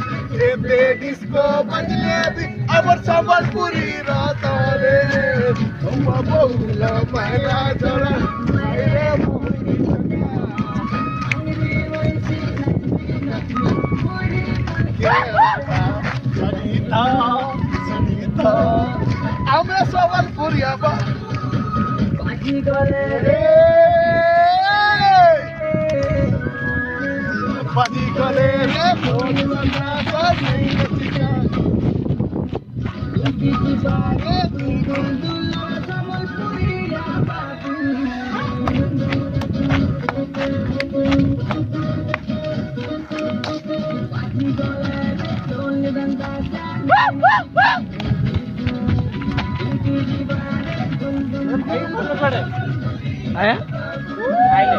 disco बजले भी अमर संबलपुरी राताले तुम बहुला महिला जरा मेरे सनीता सनीता আমরা संबलपुरी आबा बाजी गले रे बाजी गले रे बोल बना सही नतिया लगी गुजारे दुल्ला संबलपुरी आबा बाजी गले रे बोल बना आया आइले